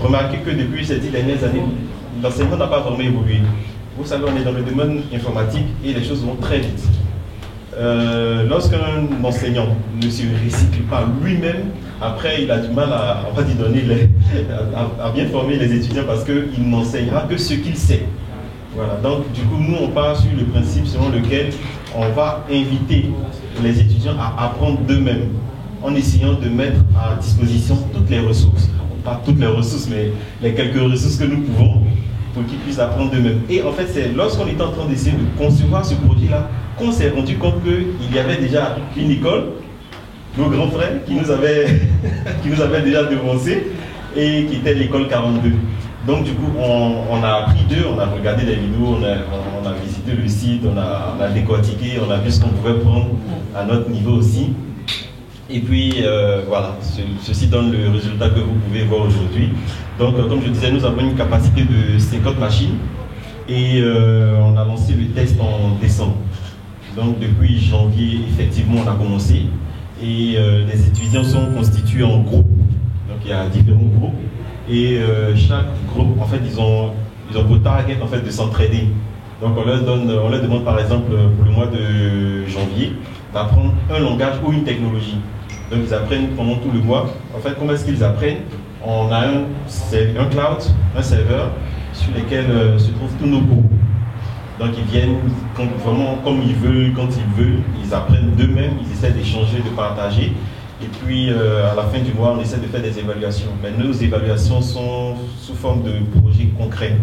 remarqué que depuis ces 10 dernières années, l'enseignement n'a pas vraiment évolué. Vous savez, on est dans le domaine informatique et les choses vont très vite. Lorsqu'un enseignant ne se recycle pas lui-même, après il a du mal à bien former les étudiants parce qu'il n'enseignera que ce qu'il sait. Voilà. Donc du coup, nous on part sur le principe selon lequel on va inviter les étudiants à apprendre d'eux-mêmes en essayant de mettre à disposition toutes les ressources. Pas toutes les ressources, mais les quelques ressources que nous pouvons pour qu'ils puissent apprendre d'eux-mêmes. Et en fait, c'est lorsqu'on était en train d'essayer de concevoir ce projet-là qu'on s'est rendu compte qu'il y avait déjà une école, nos grands frères, qui nous avaient déjà devancé, et qui était l'école 42. Donc du coup, on a appris d'eux, on a regardé les vidéos, on a visité le site, on a décortiqué, on a vu ce qu'on pouvait prendre à notre niveau aussi. Et puis voilà, ceci donne le résultat que vous pouvez voir aujourd'hui. Donc comme je disais, nous avons une capacité de 50 machines et on a lancé le test en décembre. Donc depuis janvier, effectivement, on a commencé et les étudiants sont constitués en groupes. Donc il y a différents groupes et chaque groupe, en fait, ils ont pour target en fait de s'entraider. Donc on leur demande par exemple pour le mois de janvier d'apprendre un langage ou une technologie. Donc ils apprennent pendant tout le mois. En fait, comment est-ce qu'ils apprennent? On a un cloud, un serveur sur lequel se trouvent tous nos cours. Donc ils viennent vraiment comme ils veulent, quand ils veulent, ils apprennent d'eux-mêmes, ils essaient d'échanger, de partager. Et puis à la fin du mois, on essaie de faire des évaluations. Mais nos évaluations sont sous forme de projets concrets.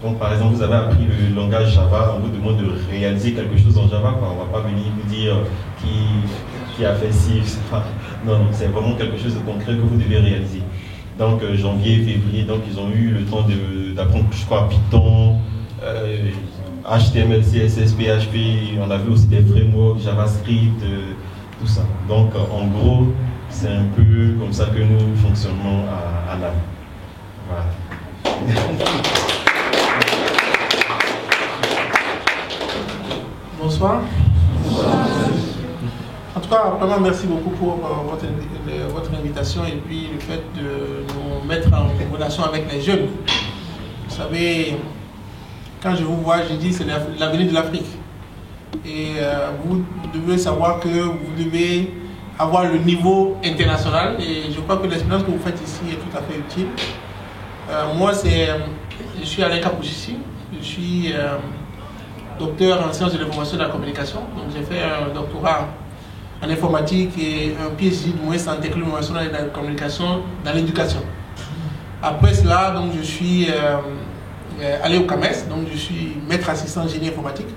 Donc par exemple, vous avez appris le langage Java, on vous demande de réaliser quelque chose en Java, quoi. On ne va pas venir vous dire qui a fait ci, etc. Non, c'est vraiment quelque chose de concret que vous devez réaliser. Donc janvier, février, donc ils ont eu le temps d'apprendre, je crois, Python, HTML, CSS, PHP, on a vu aussi des frameworks, JavaScript, tout ça. Donc en gros, c'est un peu comme ça que nous fonctionnons à l'AM. Voilà. Bonsoir. En tout cas, vraiment merci beaucoup pour votre invitation et puis le fait de nous mettre en relation avec les jeunes. Vous savez, quand je vous vois, je dis c'est l'avenir de l'Afrique. Et vous devez savoir que vous devez avoir le niveau international et je crois que l'expérience que vous faites ici est tout à fait utile. Moi, je suis Alain Kapouchissi, je suis docteur en sciences de l'information et de la communication. Donc j'ai fait un doctorat en informatique et un PhD du moins en technologie et de la communication dans l'éducation. Après cela, donc, je suis allé au CAMES, donc je suis maître assistant en génie informatique.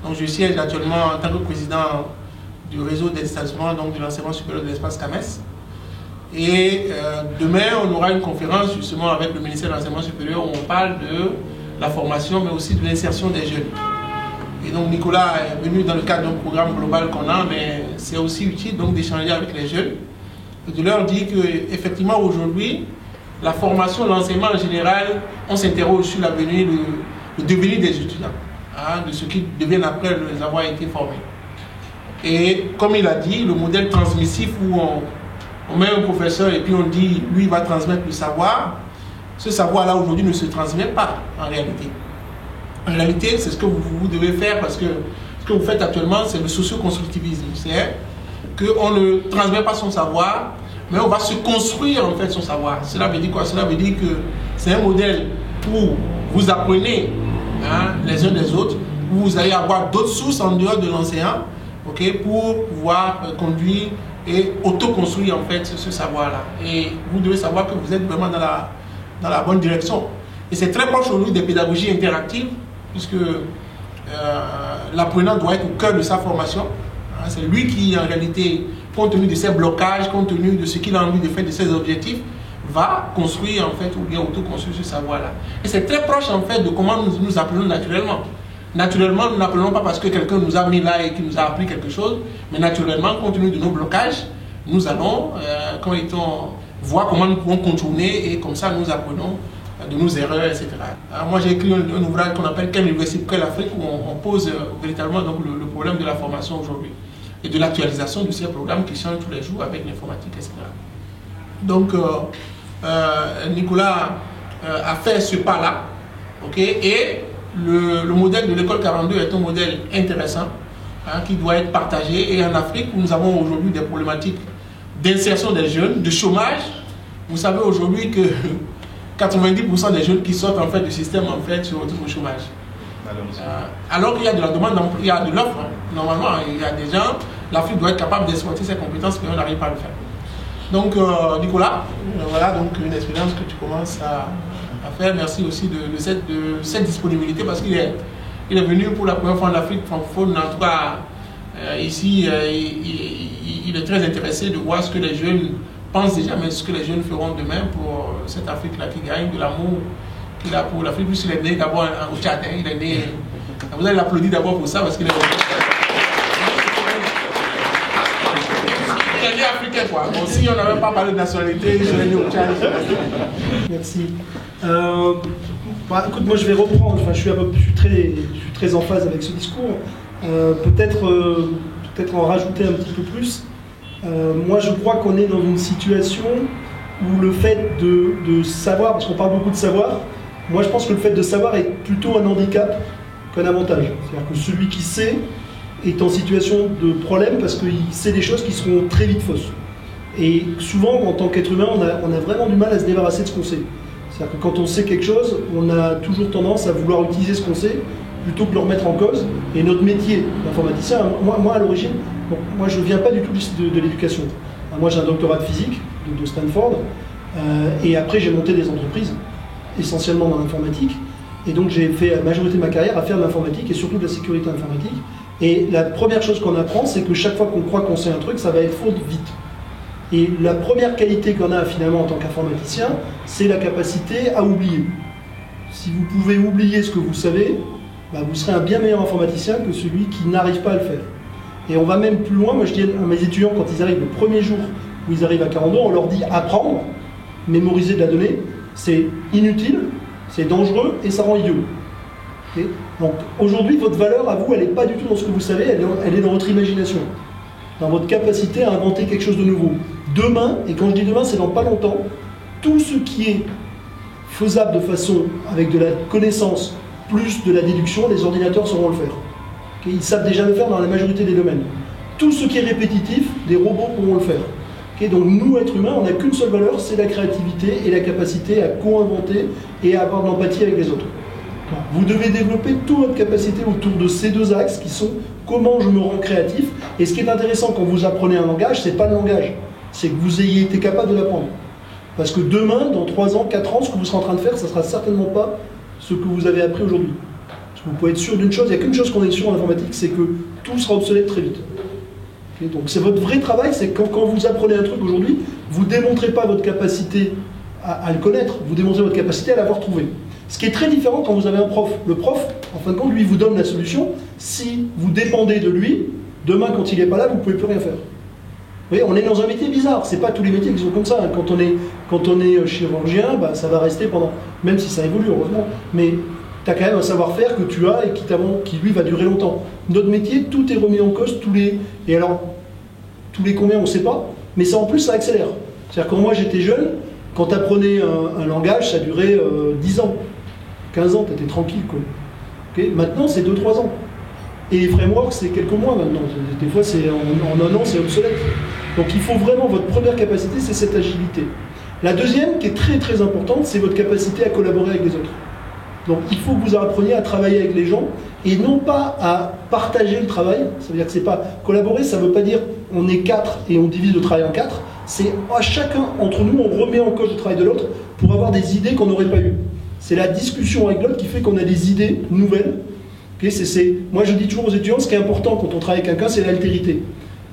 Donc je siège actuellement en tant que président du réseau d'installation donc de l'enseignement supérieur de l'espace CAMES. Et demain, on aura une conférence justement avec le ministère de l'enseignement supérieur où on parle de la formation mais aussi de l'insertion des jeunes. Et donc Nicolas est venu dans le cadre d'un programme global qu'on a, mais c'est aussi utile donc d'échanger avec les jeunes et de leur dire qu'effectivement aujourd'hui, la formation, l'enseignement en général, on s'interroge sur l'avenir, le devenir des étudiants, hein, de ce qu'ils deviennent après les avoir été formés. Et comme il a dit, le modèle transmissif où on met un professeur et puis on dit, lui il va transmettre le savoir, ce savoir-là aujourd'hui ne se transmet pas en réalité. En réalité, c'est ce que vous devez faire parce que ce que vous faites actuellement, c'est le socio-constructivisme. C'est qu'on ne transmet pas son savoir, mais on va se construire en fait son savoir. Cela veut dire quoi? Cela veut dire que c'est un modèle où vous apprenez hein, les uns des autres, où vous allez avoir d'autres sources en dehors de l'enseignant, okay, pour pouvoir conduire et auto-construire en fait ce savoir-là. Et vous devez savoir que vous êtes vraiment dans la bonne direction. Et c'est très proche aujourd'hui des pédagogies interactives, puisque l'apprenant doit être au cœur de sa formation. Hein, c'est lui qui, en réalité, compte tenu de ses blocages, compte tenu de ce qu'il a envie de faire, de ses objectifs, va construire en fait, ou bien auto-construire ce savoir-là. Et c'est très proche en fait de comment nous apprenons naturellement. Naturellement, nous n'apprenons pas parce que quelqu'un nous a mis là et qui nous a appris quelque chose, mais naturellement, compte tenu de nos blocages, nous allons, voir comment nous pouvons contourner et comme ça nous apprenons de nos erreurs, etc. Alors moi j'ai écrit un ouvrage qu'on appelle Quelle université pour quelle Afrique où on pose véritablement donc, le problème de la formation aujourd'hui et de l'actualisation de ces programmes qui changent tous les jours avec l'informatique, etc. Donc Nicolas a fait ce pas-là. Et le modèle de l'école 42 est un modèle intéressant qui doit être partagé. Et en Afrique, où nous avons aujourd'hui des problématiques d'insertion des jeunes, de chômage, vous savez aujourd'hui que 90% des jeunes qui sortent en fait du système en fait se retrouvent au chômage. Alors qu'il y a de la demande, il y a de l'offre. Normalement, il y a des gens, l'Afrique doit être capable d'exploiter ses compétences, mais on n'arrive pas à le faire. Donc, Nicolas, voilà donc une expérience que tu commences à faire. Merci aussi de cette disponibilité parce qu'il est venu pour la première fois en Afrique francophone. En tout cas, ici, il est très intéressé de voir ce que les jeunes pensent déjà, mais ce que les jeunes feront demain pour cette Afrique-là qui gagne, de l'amour qu'il a pour l'Afrique. Puisqu'il est né d'abord au Tchad. Il est né. Vous allez l'applaudir d'abord pour ça parce qu'il est africain, quoi. Bon, si on n'avait pas parlé de nationalité, je serais né au Tchad. Merci. Écoute, moi je vais reprendre. Enfin, je suis très en phase avec ce discours. Peut-être en rajouter un petit peu plus. Moi, je crois qu'on est dans une situation où le fait de savoir, parce qu'on parle beaucoup de savoir, moi je pense que le fait de savoir est plutôt un handicap qu'un avantage. C'est-à-dire que celui qui sait est en situation de problème parce qu'il sait des choses qui seront très vite fausses. Et souvent, en tant qu'être humain, on a vraiment du mal à se débarrasser de ce qu'on sait. C'est-à-dire que quand on sait quelque chose, on a toujours tendance à vouloir utiliser ce qu'on sait plutôt que de le remettre en cause. Et notre métier d'informaticien, moi à l'origine, moi je ne viens pas du tout de l'éducation. Moi j'ai un doctorat de physique de Stanford, et après j'ai monté des entreprises, essentiellement dans l'informatique. Et donc j'ai fait la majorité de ma carrière à faire de l'informatique et surtout de la sécurité informatique. Et la première chose qu'on apprend, c'est que chaque fois qu'on croit qu'on sait un truc, ça va être faux vite. Et la première qualité qu'on a finalement en tant qu'informaticien, c'est la capacité à oublier. Si vous pouvez oublier ce que vous savez, vous serez un bien meilleur informaticien que celui qui n'arrive pas à le faire. Et on va même plus loin. Moi je dis à mes étudiants, quand ils arrivent le premier jour où ils arrivent à 42, on leur dit apprendre, mémoriser de la donnée, c'est inutile, c'est dangereux et ça rend idiot. Okay. Donc aujourd'hui, votre valeur à vous, elle n'est pas du tout dans ce que vous savez, elle est dans votre imagination, dans votre capacité à inventer quelque chose de nouveau. Demain, et quand je dis demain, c'est dans pas longtemps, tout ce qui est faisable de façon avec de la connaissance plus de la déduction, les ordinateurs sauront le faire. Okay. Ils savent déjà le faire dans la majorité des domaines. Tout ce qui est répétitif, des robots pourront le faire. Okay. Donc nous, êtres humains, on n'a qu'une seule valeur, c'est la créativité et la capacité à co-inventer et à avoir de l'empathie avec les autres. Vous devez développer toute votre capacité autour de ces deux axes qui sont comment je me rends créatif. Et ce qui est intéressant quand vous apprenez un langage, c'est pas le langage, c'est que vous ayez été capable de l'apprendre. Parce que demain, dans 3 ans, 4 ans, ce que vous serez en train de faire, ça ne sera certainement pas ce que vous avez appris aujourd'hui. Parce que vous pouvez être sûr d'une chose, il n'y a qu'une chose qu'on est sûr en informatique, c'est que tout sera obsolète très vite. Okay, donc c'est votre vrai travail, c'est quand vous apprenez un truc aujourd'hui, vous ne démontrez pas votre capacité à le connaître, vous démontrez votre capacité à l'avoir trouvé. Ce qui est très différent quand vous avez un prof. Le prof, en fin de compte, lui, vous donne la solution. Si vous dépendez de lui, demain, quand il n'est pas là, vous ne pouvez plus rien faire. Vous voyez, on est dans un métier bizarre. Ce n'est pas tous les métiers qui sont comme ça. Quand on est chirurgien, ça va rester pendant... Même si ça évolue, heureusement. Mais tu as quand même un savoir-faire que tu as et qui lui, va durer longtemps. Notre métier, tout est remis en cause. Et alors, tous les combien, on ne sait pas. Mais ça, en plus, ça accélère. C'est-à-dire, quand moi, j'étais jeune, quand tu apprenais un langage, ça durait 10 ans. 15 ans, tu étais tranquille, quoi. Okay. Maintenant, c'est 2-3 ans. Et les frameworks, c'est quelques mois maintenant. Des fois, en un an, c'est obsolète. Donc, il faut vraiment, votre première capacité, c'est cette agilité. La deuxième, qui est très très importante, c'est votre capacité à collaborer avec les autres. Donc, il faut que vous appreniez à travailler avec les gens et non pas à partager le travail. Ça veut dire que c'est pas collaborer, ça veut pas dire on est 4 et on divise le travail en 4. C'est à chacun entre nous, on remet en cause le travail de l'autre pour avoir des idées qu'on n'aurait pas eues. C'est la discussion avec l'autre qui fait qu'on a des idées nouvelles. Okay, moi, je dis toujours aux étudiants, ce qui est important quand on travaille avec quelqu'un, c'est l'altérité.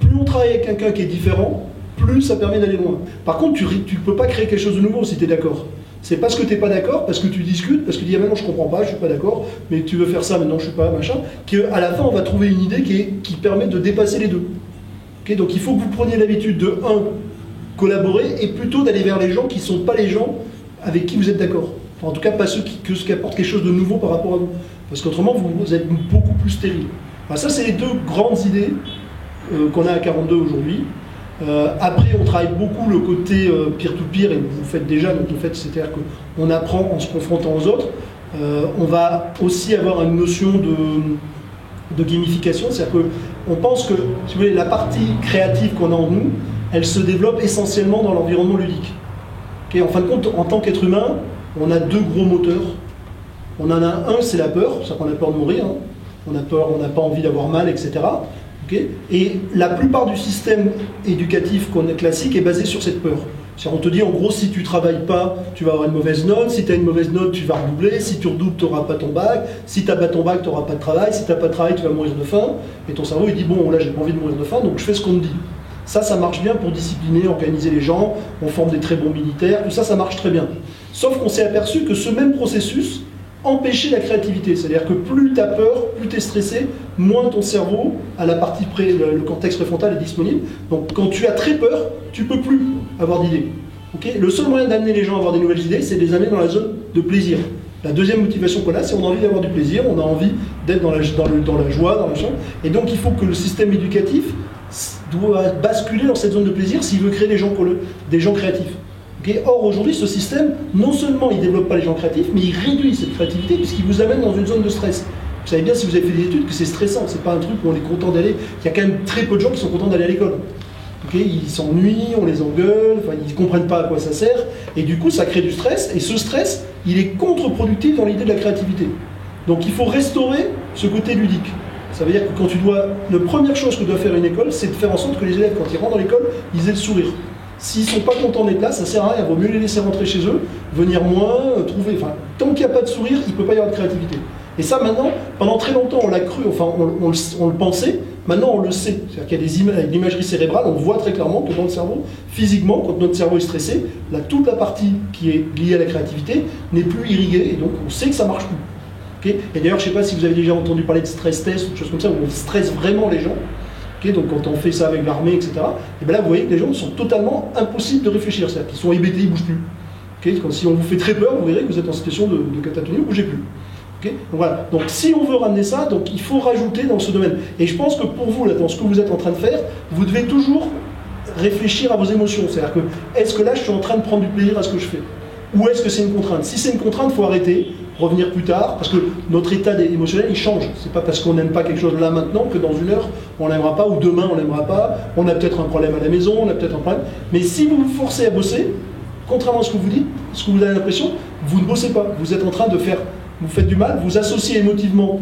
Plus on travaille avec quelqu'un qui est différent, plus ça permet d'aller loin. Par contre, tu ne peux pas créer quelque chose de nouveau si tu es d'accord. C'est parce que tu n'es pas d'accord, parce que tu discutes, parce que tu dis ah, maintenant je comprends pas, je suis pas d'accord, mais tu veux faire ça, maintenant je suis pas, machin, qu'à la fin on va trouver une idée qui permet de dépasser les deux. Okay, donc il faut que vous preniez l'habitude de, collaborer, et plutôt d'aller vers les gens qui ne sont pas les gens avec qui vous êtes d'accord. Enfin, en tout cas, pas ceux qui apportent quelque chose de nouveau par rapport à vous. Parce qu'autrement, vous êtes beaucoup plus stérile. Enfin, ça, c'est les deux grandes idées qu'on a à 42 aujourd'hui. Après, on travaille beaucoup le côté peer-to-peer, et vous le faites déjà, donc en fait, c'est-à-dire qu'on apprend en se confrontant aux autres. On va aussi avoir une notion de gamification, c'est-à-dire qu'on pense que, si vous voulez, la partie créative qu'on a en nous, elle se développe essentiellement dans l'environnement ludique. Okay, en fin de compte, en tant qu'être humain, on a deux gros moteurs. On en a un, c'est la peur, c'est-à-dire qu'on a peur de mourir, hein. On a peur, on n'a pas envie d'avoir mal, etc. Okay, et la plupart du système éducatif qu'on a classique est basé sur cette peur. On te dit en gros, si tu ne travailles pas, tu vas avoir une mauvaise note, si tu as une mauvaise note, tu vas redoubler, si tu redoubles, tu n'auras pas ton bac, si tu n'as pas ton bac, tu n'auras pas de travail, si tu n'as pas de travail, tu vas mourir de faim, et ton cerveau il dit bon là j'ai pas envie de mourir de faim, donc je fais ce qu'on me dit. Ça marche bien pour discipliner, organiser les gens, on forme des très bons militaires, tout ça, ça marche très bien. Sauf qu'on s'est aperçu que ce même processus empêchait la créativité, c'est-à-dire que plus tu as peur, plus tu es stressé, moins ton cerveau, à la partie le cortex préfrontal est disponible. Donc quand tu as très peur, tu ne peux plus avoir d'idées. Okay, le seul moyen d'amener les gens à avoir des nouvelles idées, c'est de les amener dans la zone de plaisir. La deuxième motivation qu'on a, c'est qu'on a envie d'avoir du plaisir, on a envie d'être dans la joie, dans le champ. Et donc il faut que le système éducatif doit basculer dans cette zone de plaisir s'il veut créer des gens créatifs. Okay, or aujourd'hui, ce système, non seulement il ne développe pas les gens créatifs, mais il réduit cette créativité puisqu'il vous amène dans une zone de stress. Vous savez bien, si vous avez fait des études, que c'est stressant, c'est pas un truc où on est content d'aller. Il y a quand même très peu de gens qui sont contents d'aller à l'école. Okay, ils s'ennuient, on les engueule, enfin, ils ne comprennent pas à quoi ça sert, et du coup ça crée du stress, et ce stress, il est contre-productif dans l'idée de la créativité. Donc il faut restaurer ce côté ludique. Ça veut dire que la première chose que doit faire une école, c'est de faire en sorte que les élèves, quand ils rentrent dans l'école, ils aient le sourire. S'ils ne sont pas contents d'être là, ça ne sert à rien, il vaut mieux les laisser rentrer chez eux, venir moins, trouver... Enfin, tant qu'il n'y a pas de sourire, il ne peut pas y avoir de créativité. Et ça, maintenant, pendant très longtemps, on l'a cru, enfin, on le pensait, maintenant on le sait. C'est-à-dire qu'il y a avec l'imagerie cérébrale, on voit très clairement que dans le cerveau, physiquement, quand notre cerveau est stressé, toute la partie qui est liée à la créativité n'est plus irriguée, et donc on sait que ça ne marche plus. Okay, et d'ailleurs, je ne sais pas si vous avez déjà entendu parler de stress test ou de choses comme ça, où on stresse vraiment les gens. Okay, donc quand on fait ça avec l'armée, etc., et bien là, vous voyez que les gens sont totalement impossibles de réfléchir. C'est-à-dire qu'ils sont hébétés, ils ne bougent plus. Okay, si on vous fait très peur, vous verrez que vous êtes en situation de catatonie, vous ne bougez plus. Okay, donc, voilà. Donc si on veut ramener ça, donc, il faut rajouter dans ce domaine. Et je pense que pour vous, là, dans ce que vous êtes en train de faire, vous devez toujours réfléchir à vos émotions. C'est-à-dire que, est-ce que là, je suis en train de prendre du plaisir à ce que je fais? Ou est-ce que c'est une contrainte? Si c'est une contrainte, il faut arrêter, revenir plus tard, parce que notre état émotionnel, il change. C'est pas parce qu'on n'aime pas quelque chose là maintenant que dans une heure, on l'aimera pas, ou demain, on l'aimera pas. On a peut-être un problème à la maison, on a peut-être un problème. Mais si vous vous forcez à bosser, contrairement à ce que vous dites, ce que vous avez l'impression, vous ne bossez pas. Vous êtes en train de faire, vous faites du mal, vous associez émotivement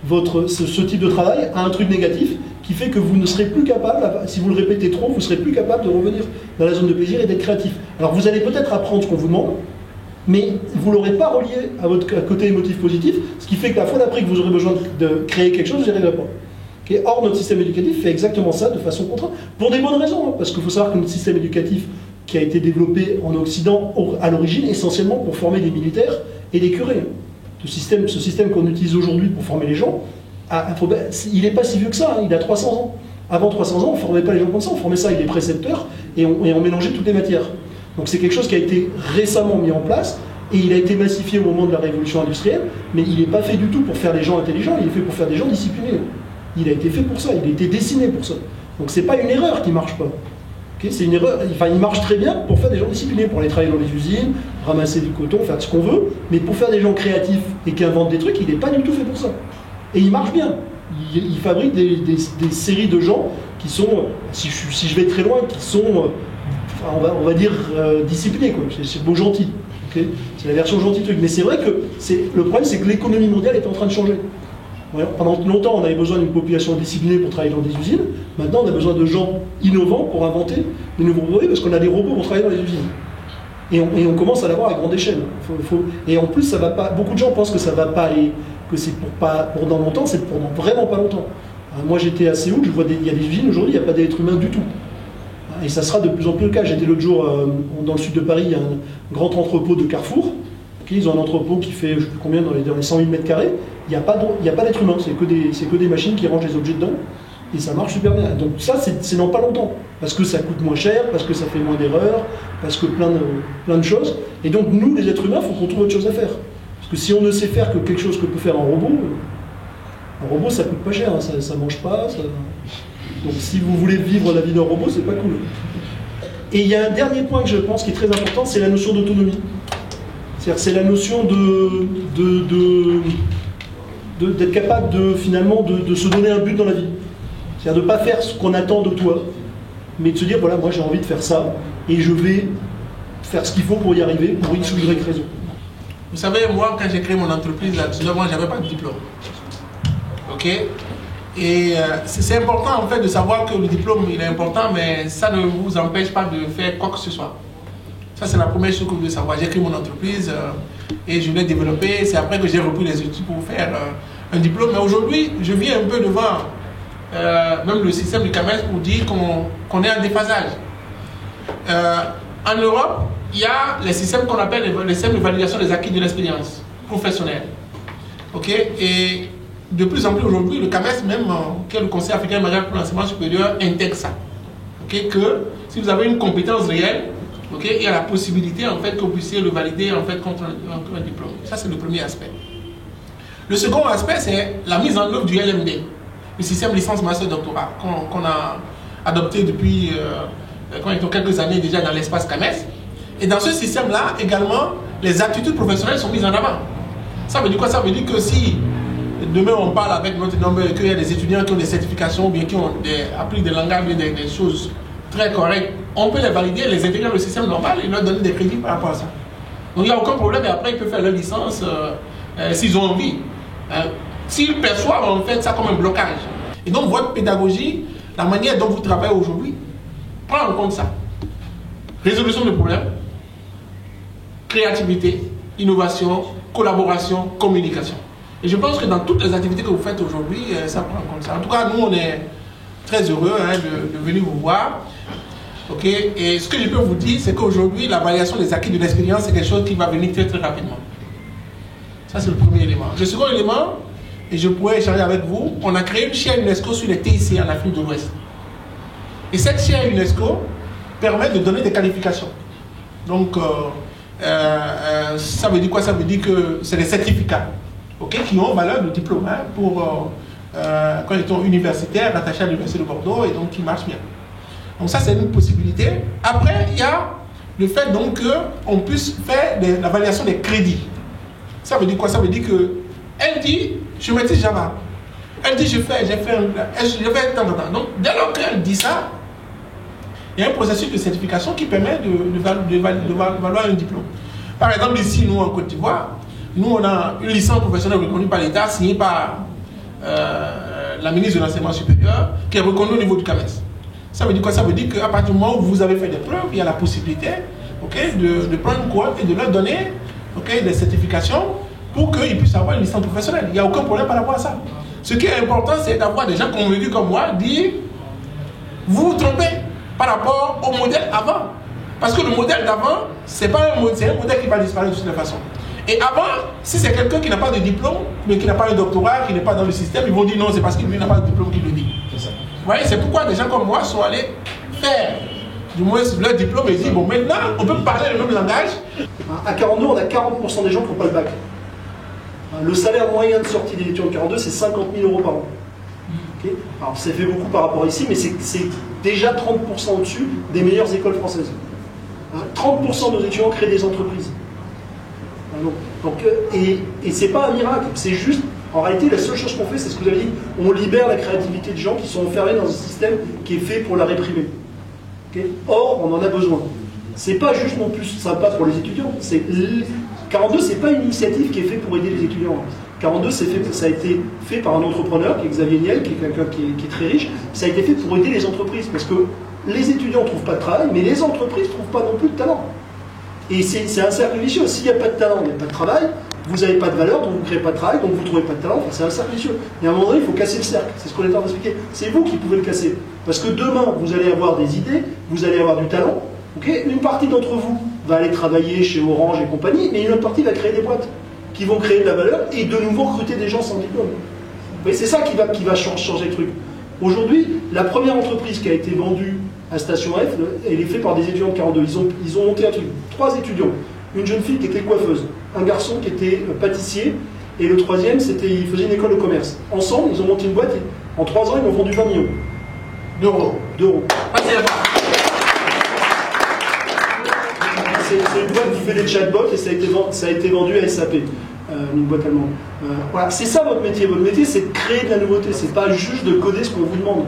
ce type de travail à un truc négatif qui fait que vous ne serez plus capable, si vous le répétez trop, vous ne serez plus capable de revenir dans la zone de plaisir et d'être créatif. Alors vous allez peut-être apprendre ce qu'on vous demande, mais vous ne l'aurez pas relié à votre côté émotif positif, ce qui fait que la fois d'après que vous aurez besoin de créer quelque chose, vous n'y arriverez pas. Okay, or, notre système éducatif fait exactement ça de façon contrainte, pour des bonnes raisons, hein, parce qu'il faut savoir que notre système éducatif, qui a été développé en Occident à l'origine, essentiellement pour former des militaires et des curés. Ce système qu'on utilise aujourd'hui pour former les gens, il n'est pas si vieux que ça, hein, il a 300 ans. Avant 300 ans, on ne formait pas les gens comme ça, on formait ça avec des précepteurs et on mélangeait toutes les matières. Donc c'est quelque chose qui a été récemment mis en place et il a été massifié au moment de la révolution industrielle, mais il n'est pas fait du tout pour faire des gens intelligents, il est fait pour faire des gens disciplinés. Il a été fait pour ça, il a été dessiné pour ça. Donc c'est pas une erreur qui ne marche pas. Okay, c'est une erreur, enfin il marche très bien pour faire des gens disciplinés, pour aller travailler dans les usines, ramasser du coton, faire ce qu'on veut, mais pour faire des gens créatifs et qui inventent des trucs, il n'est pas du tout fait pour ça. Et il marche bien. Il fabrique des séries de gens qui sont, si je vais très loin, qui sont, on va dire, disciplinés, quoi. C'est le beau gentil. Okay, c'est la version gentille truc. Mais c'est vrai que le problème, c'est que l'économie mondiale est en train de changer. Voilà. Pendant longtemps, on avait besoin d'une population disciplinée pour travailler dans des usines. Maintenant, on a besoin de gens innovants pour inventer des nouveaux produits parce qu'on a des robots pour travailler dans les usines. Et on commence à l'avoir à grande échelle. Et en plus, ça va pas. Beaucoup de gens pensent que ça va pas aller, que c'est pour dans longtemps, c'est pour dans vraiment pas longtemps. Moi, j'étais à Séoul, je vois il y a des usines aujourd'hui, il n'y a pas d'être humain du tout. Et ça sera de plus en plus le cas. J'étais l'autre jour dans le sud de Paris, il y a un grand entrepôt de Carrefour. Okay, ils ont un entrepôt qui fait, je ne sais plus combien, dans les 100 000 mètres carrés. Il n'y a pas d'être humain, c'est que des machines qui rangent les objets dedans. Et ça marche super bien. Donc ça, c'est dans pas longtemps. Parce que ça coûte moins cher, parce que ça fait moins d'erreurs, parce que plein de choses. Et donc nous, les êtres humains, il faut qu'on trouve autre chose à faire. Parce que si on ne sait faire que quelque chose que peut faire un robot, ça coûte pas cher, hein, ça mange pas. Donc si vous voulez vivre la vie d'un robot, c'est pas cool. Et il y a un dernier point que je pense qui est très important, c'est la notion d'autonomie. C'est la notion d'être capable finalement de se donner un but dans la vie. C'est-à-dire de ne pas faire ce qu'on attend de toi, mais de se dire, voilà, moi j'ai envie de faire ça, et je vais faire ce qu'il faut pour y arriver, pour X ou Y raison. Vous savez, moi, quand j'ai créé mon entreprise à 19 ans, je n'avais pas de diplôme. Ok? Et c'est important en fait de savoir que le diplôme il est important, mais ça ne vous empêche pas de faire quoi que ce soit. Ça c'est la première chose que vous devez savoir. J'ai créé mon entreprise et je l'ai développée. C'est après que j'ai repris les études pour faire un diplôme. Mais aujourd'hui, je viens un peu devant même le système du CAMES pour dire qu'on est en déphasage. En Europe, il y a les systèmes qu'on appelle les systèmes de validation des acquis de l'expérience professionnelle. Ok? Et de plus en plus aujourd'hui, le CAMES même, qui est le Conseil africain majeur pour l'enseignement supérieur, intègre ça. Okay? Que si vous avez une compétence réelle, okay, il y a la possibilité en fait que vous puissiez le valider en fait contre un diplôme. Ça c'est le premier aspect. Le second aspect c'est la mise en œuvre du LMD, le système licence master doctorat qu'on a adopté depuis quelques années déjà dans l'espace CAMES. Et dans ce système-là également, les aptitudes professionnelles sont mises en avant. Ça veut dire quoi? Ça veut dire que si demain on parle avec notre nombre, qu'il y a des étudiants qui ont des certifications, bien qui ont appris des langages, des choses très correctes, on peut les valider, les intégrer dans le système normal et leur donner des crédits par rapport à ça. Donc il n'y a aucun problème et après ils peuvent faire leur licence s'ils ont envie. S'ils perçoivent en fait ça comme un blocage. Et donc votre pédagogie, la manière dont vous travaillez aujourd'hui, prend en compte ça. Résolution de problèmes, créativité, innovation, collaboration, communication. Et je pense que dans toutes les activités que vous faites aujourd'hui, ça prend en compte ça. En tout cas, nous, on est très heureux de venir vous voir. Okay? Et ce que je peux vous dire, c'est qu'aujourd'hui, la variation des acquis de l'expérience, c'est quelque chose qui va venir très très rapidement. Ça, c'est le premier élément. Le second élément, et je pourrais échanger avec vous, on a créé une chaire UNESCO sur les TIC en Afrique de l'Ouest. Et cette chaire UNESCO permet de donner des qualifications. Donc, ça veut dire quoi? Ça veut dire que c'est des certificats. Okay, qui ont valeur de diplôme pour quand ils sont universitaires, rattachés à l'Université de Bordeaux et donc qui marchent bien. Donc ça c'est une possibilité. Après il y a le fait donc qu'on puisse faire la validation des crédits. Ça veut dire quoi? Ça veut dire que elle dit je maîtrise Java. Elle dit j'ai fait tant. Donc dès lors qu'elle dit ça, il y a un processus de certification qui permet de valoir un diplôme. Par exemple ici nous en Côte d'Ivoire, nous, on a une licence professionnelle reconnue par l'État, signée par la ministre de l'Enseignement supérieur, qui est reconnue au niveau du CAMES. Ça veut dire quoi? Ça veut dire qu'à partir du moment où vous avez fait des preuves, il y a la possibilité de prendre une cohorte et de leur donner des certifications pour qu'ils puissent avoir une licence professionnelle. Il n'y a aucun problème par rapport à ça. Ce qui est important, c'est d'avoir des gens convaincus comme moi, dire vous vous trompez par rapport au modèle avant. Parce que le modèle d'avant, c'est un modèle qui va disparaître de toute façon. Et avant, si c'est quelqu'un qui n'a pas de diplôme, mais qui n'a pas de doctorat, qui n'est pas dans le système, ils vont dire non, c'est parce qu'il n'a pas de diplôme qu'il le dit. Vous voyez, c'est pourquoi des gens comme moi sont allés faire du moins leur diplôme et disent bon, maintenant, on peut parler le même langage. À 42, on a 40% des gens qui n'ont pas le bac. Le salaire moyen de sortie des étudiants de 42, c'est 50 000 € par an. Okay, alors, ça fait beaucoup par rapport à ici, mais c'est déjà 30% au-dessus des meilleures écoles françaises. 30% de nos étudiants créent des entreprises. Et c'est pas un miracle, c'est juste, en réalité, la seule chose qu'on fait, c'est ce que vous avez dit, on libère la créativité de gens qui sont enfermés dans un système qui est fait pour la réprimer. Okay? Or, on en a besoin. C'est pas juste non plus sympa pour les étudiants. 42, c'est pas une initiative qui est faite pour aider les étudiants. 42, ça a été fait par un entrepreneur, qui est Xavier Niel, qui est quelqu'un qui est très riche. Ça a été fait pour aider les entreprises, parce que les étudiants ne trouvent pas de travail, mais les entreprises ne trouvent pas non plus de talent. Et c'est un cercle vicieux. S'il n'y a pas de talent, il n'y a pas de travail, vous n'avez pas de valeur, donc vous ne créez pas de travail, donc vous ne trouvez pas de talent, enfin, c'est un cercle vicieux. Et à un moment donné, il faut casser le cercle. C'est ce qu'on est en train d'expliquer. C'est vous qui pouvez le casser. Parce que demain, vous allez avoir des idées, vous allez avoir du talent. Okay, une partie d'entre vous va aller travailler chez Orange et compagnie, mais une autre partie va créer des boîtes qui vont créer de la valeur et de nouveau recruter des gens sans diplôme. C'est ça qui va changer le truc. Aujourd'hui, la première entreprise qui a été vendue à Station F, elle est faite par des étudiants de 42. Ils ont monté un truc. 3 étudiants. Une jeune fille qui était coiffeuse, un garçon qui était pâtissier, et le troisième, il faisait une école de commerce. Ensemble, ils ont monté une boîte, et en 3 ans, ils ont vendu 20 millions. d'euros. Passez la barre. C'est une boîte qui fait des chatbots et ça a été vendu à SAP, une boîte allemande. Voilà, c'est ça votre métier. Votre métier, c'est de créer de la nouveauté. C'est pas juste de coder ce qu'on vous demande.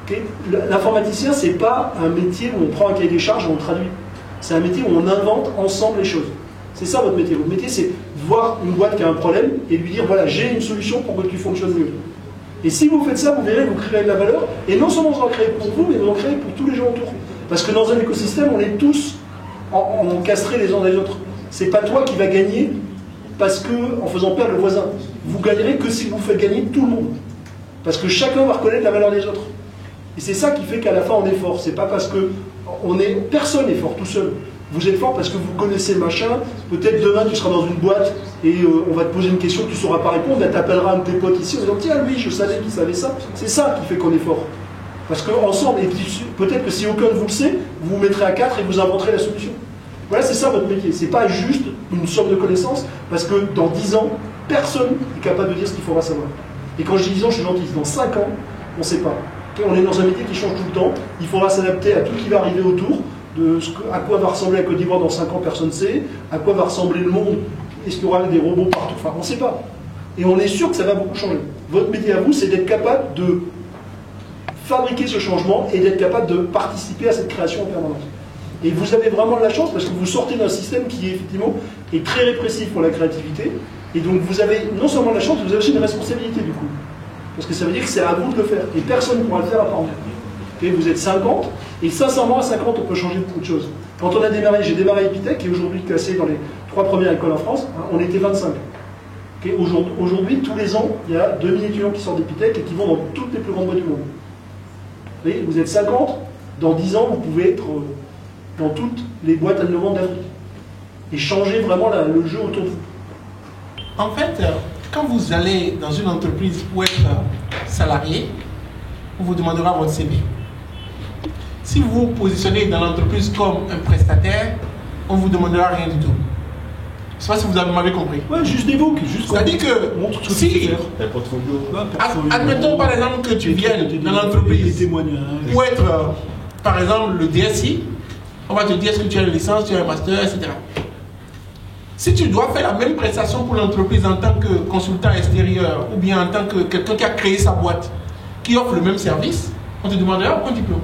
Okay. L'informaticien, c'est pas un métier où on prend un cahier des charges et on traduit. C'est un métier où on invente ensemble les choses. C'est ça votre métier. Votre métier, c'est voir une boîte qui a un problème et lui dire voilà, j'ai une solution pour que tu fonctionnes mieux. Et si vous faites ça, vous verrez, vous créerez de la valeur. Et non seulement vous en créez pour vous, mais vous en créez pour tous les gens autour. Parce que dans un écosystème, on est tous encastrés les uns des autres. C'est pas toi qui vas gagner parce que en faisant perdre le voisin. Vous gagnerez que si vous faites gagner tout le monde. Parce que chacun va reconnaître la valeur des autres. Et c'est ça qui fait qu'à la fin on est fort. C'est pas parce que personne n'est fort tout seul. Vous êtes fort parce que vous connaissez machin. Peut-être demain tu seras dans une boîte et on va te poser une question, tu ne sauras pas répondre. Tu appelleras un de tes potes ici en disant tiens lui, je savais qu'il savait ça. C'est ça qui fait qu'on est fort. Parce qu'ensemble, et peut-être que si aucun de vous le sait, vous vous mettrez à 4 et vous inventerez la solution. Voilà, c'est ça votre métier. C'est pas juste une somme de connaissances, parce que dans 10 ans, personne n'est capable de dire ce qu'il faudra savoir. Et quand je dis 10 ans, je suis gentil. Dans 5 ans, on ne sait pas. On est dans un métier qui change tout le temps. Il faudra s'adapter à tout ce qui va arriver autour, à quoi va ressembler la Côte d'Ivoire dans 5 ans, personne ne sait. À quoi va ressembler le monde. Est-ce qu'il y aura des robots partout? Enfin, on ne sait pas. Et on est sûr que ça va beaucoup changer. Votre métier à vous, c'est d'être capable de fabriquer ce changement et d'être capable de participer à cette création en permanence. Et vous avez vraiment de la chance parce que vous sortez d'un système qui effectivement est très répressif pour la créativité. Et donc vous avez non seulement de la chance, vous avez aussi une responsabilité du coup. Parce que ça veut dire que c'est à vous de le faire. Et personne ne pourra le faire à part vous. Okay, vous êtes 50, et sincèrement à 50 on peut changer beaucoup de choses. Quand on a démarré, j'ai démarré Epitech, qui est aujourd'hui classé dans les 3 premières écoles en France, hein, on était 25. Okay, aujourd'hui, tous les ans, il y a 2000 étudiants qui sortent d'Epitech et qui vont dans toutes les plus grandes boîtes du monde. Vous voyez, vous êtes 50, dans 10 ans, vous pouvez être dans toutes les boîtes innovantes d'Afrique. Et changer vraiment le jeu autour de vous. En fait, quand vous allez dans une entreprise pour être salarié, on vous demandera votre CV. Si vous vous positionnez dans l'entreprise comme un prestataire, on ne vous demandera rien du tout. Je ne sais pas si vous m'avez compris. Ouais, juste des books. C'est-à-dire que si, admettons par exemple que tu viennes dans l'entreprise pour être, par exemple, le DSI, on va te dire est-ce que tu as une licence, tu as un master, etc. Si tu dois faire la même prestation pour l'entreprise en tant que consultant extérieur ou bien en tant que quelqu'un qui a créé sa boîte, qui offre le même service, on te demandera aucun diplôme.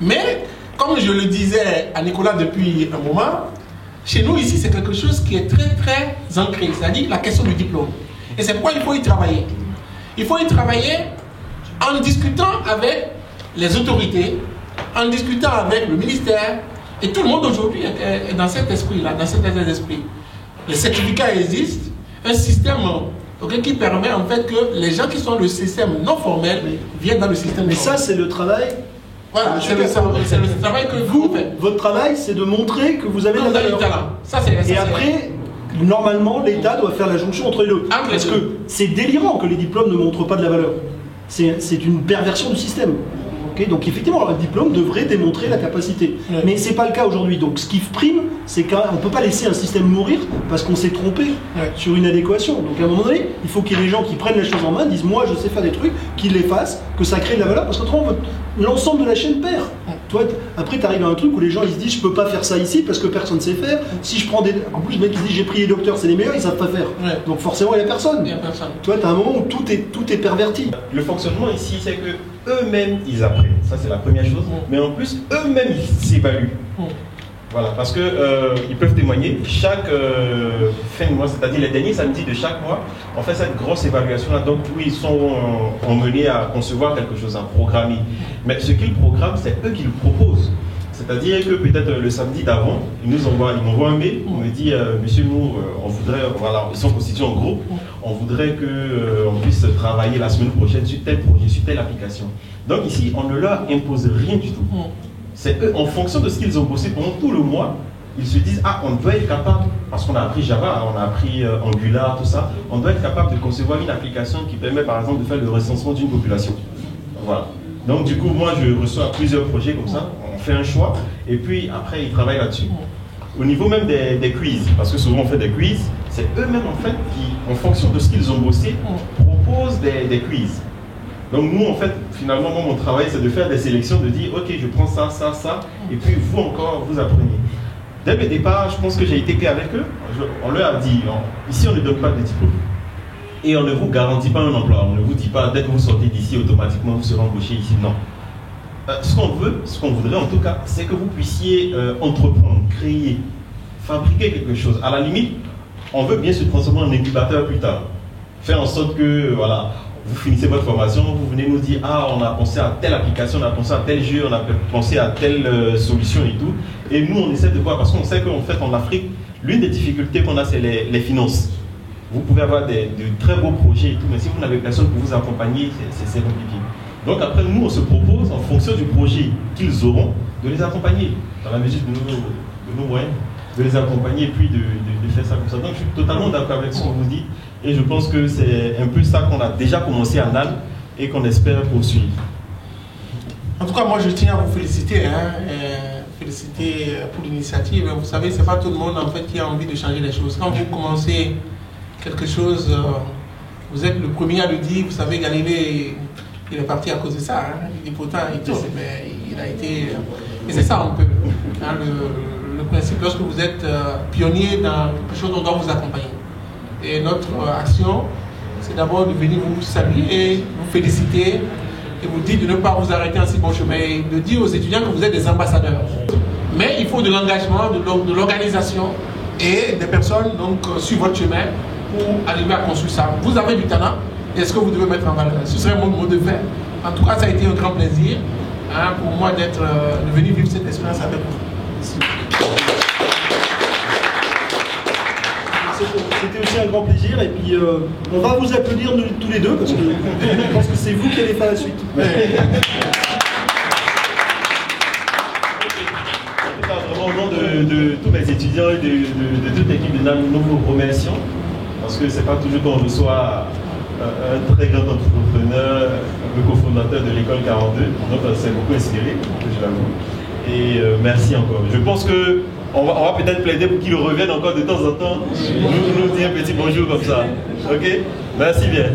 Mais, comme je le disais à Nicolas depuis un moment, chez nous ici c'est quelque chose qui est très très ancré, c'est-à-dire la question du diplôme. Et c'est pourquoi il faut y travailler. Il faut y travailler en discutant avec les autorités, en discutant avec le ministère, et tout le monde aujourd'hui est dans cet esprit-là, dans cet état d'esprit. Les certificats existent, un système qui permet en fait que les gens qui sont dans le système non formel viennent dans le système. Mais ça, c'est le travail. Voilà, c'est le travail que vous faites. Votre travail, c'est de montrer que vous avez de la valeur. Ça, c'est et après, normalement, l'État doit faire la jonction entre les deux. Parce que c'est délirant que les diplômes ne montrent pas de la valeur. C'est une perversion du système. Donc effectivement, un diplôme devrait démontrer la capacité. Mais ce n'est pas le cas aujourd'hui. Donc ce qui prime, c'est qu'on ne peut pas laisser un système mourir parce qu'on s'est trompé sur une adéquation. Donc à un moment donné, il faut qu'il y ait des gens qui prennent les choses en main, disent moi je sais faire des trucs, qu'ils les fassent, que ça crée de la valeur, parce qu'autrement l'ensemble de la chaîne perd. Toi, après tu arrives à un truc où les gens ils se disent je peux pas faire ça ici parce que personne ne sait faire. Si je prends des... En plus le mec il se dit j'ai pris les docteurs, c'est les meilleurs, ils savent pas faire. Donc forcément il n'y a personne. Toi tu as un moment où tout est perverti. Le fonctionnement ici c'est que eux-mêmes ils apprennent, ça c'est la première chose, mais en plus eux-mêmes ils s'évaluent. Voilà, parce que ils peuvent témoigner chaque fin de mois, c'est-à-dire les derniers samedis de chaque mois, on fait cette grosse évaluation-là. Donc oui, ils sont emmenés à concevoir quelque chose, à programmer. Mais ce qu'ils programment, c'est eux qui le proposent. C'est-à-dire que peut-être le samedi d'avant, ils m'envoient un mail, on me dit monsieur nous, on voudrait, voilà, ils sont constitués en groupe, on voudrait qu'on puisse travailler la semaine prochaine sur tel projet, sur telle application. Donc ici, on ne leur impose rien du tout. C'est eux, en fonction de ce qu'ils ont bossé pendant tout le mois, ils se disent ah on doit être capable, parce qu'on a appris Java, on a appris Angular, tout ça, on doit être capable de concevoir une application qui permet par exemple de faire le recensement d'une population. Voilà. Donc du coup moi je reçois plusieurs projets comme ça, on fait un choix et puis après ils travaillent là-dessus. Au niveau même des quiz, parce que souvent on fait des quiz, c'est eux-mêmes en fait qui, en fonction de ce qu'ils ont bossé, proposent des quiz. Donc nous, en fait, finalement, moi, mon travail, c'est de faire des sélections, de dire, ok, je prends ça, ça, ça, et puis vous encore, vous apprenez. Dès le départ, je pense que j'ai été clair avec eux. On leur a dit, ici, on ne donne pas de diplôme. Et on ne vous garantit pas un emploi. On ne vous dit pas, dès que vous sortez d'ici, automatiquement, vous serez embauché ici. Non. Ce qu'on veut, ce qu'on voudrait en tout cas, c'est que vous puissiez entreprendre, créer, fabriquer quelque chose. À la limite, on veut bien se transformer en incubateur plus tard. Faire en sorte que, voilà, vous finissez votre formation, vous venez nous dire, ah, on a pensé à telle application, on a pensé à tel jeu, on a pensé à telle solution et tout. Et nous, on essaie de voir, parce qu'on sait qu'en fait, en Afrique, l'une des difficultés qu'on a, c'est les finances. Vous pouvez avoir de très beaux projets et tout, mais si vous n'avez personne pour vous accompagner, c'est compliqué. Donc après, nous, on se propose, en fonction du projet qu'ils auront, de les accompagner, dans la mesure de nos moyens, de les accompagner et puis de faire ça comme ça. Donc je suis totalement d'accord avec ce que vous dites, et je pense que c'est un peu ça qu'on a déjà commencé à NAL et qu'on espère poursuivre. En tout cas, moi, je tiens à vous féliciter, féliciter pour l'initiative. Vous savez, c'est pas tout le monde en fait qui a envie de changer les choses. Quand vous commencez quelque chose, vous êtes le premier à le dire. Vous savez, Galilée, il est parti à cause de ça. Il est pourtant, mais il a été. Et c'est ça un peu. Le principe, lorsque vous êtes pionnier dans quelque chose, on doit vous accompagner. Et notre action, c'est d'abord de venir vous saluer, vous féliciter et vous dire de ne pas vous arrêter en si bon chemin, et de dire aux étudiants que vous êtes des ambassadeurs. Mais il faut de l'engagement, de l'organisation et des personnes donc sur votre chemin pour arriver à construire ça. Vous avez du talent, et est-ce que vous devez mettre en valeur? Ce serait mon mot de fin. En tout cas, ça a été un grand plaisir pour moi de venir vivre cette expérience avec vous. Merci. C'était aussi un grand plaisir, et puis on va vous applaudir tous les deux parce que je pense que c'est vous qui allez faire la suite. Vraiment, au nom de tous mes étudiants et de toute l'équipe de NAL, nous vous remercions parce que c'est pas toujours qu'on reçoit un très grand entrepreneur, le cofondateur de l'école 42, donc c'est beaucoup inspiré, je l'avoue. Et merci encore. Je pense que on va peut-être plaider pour qu'il revienne encore de temps en temps, nous dire un petit bonjour comme ça. Ok? Merci bien.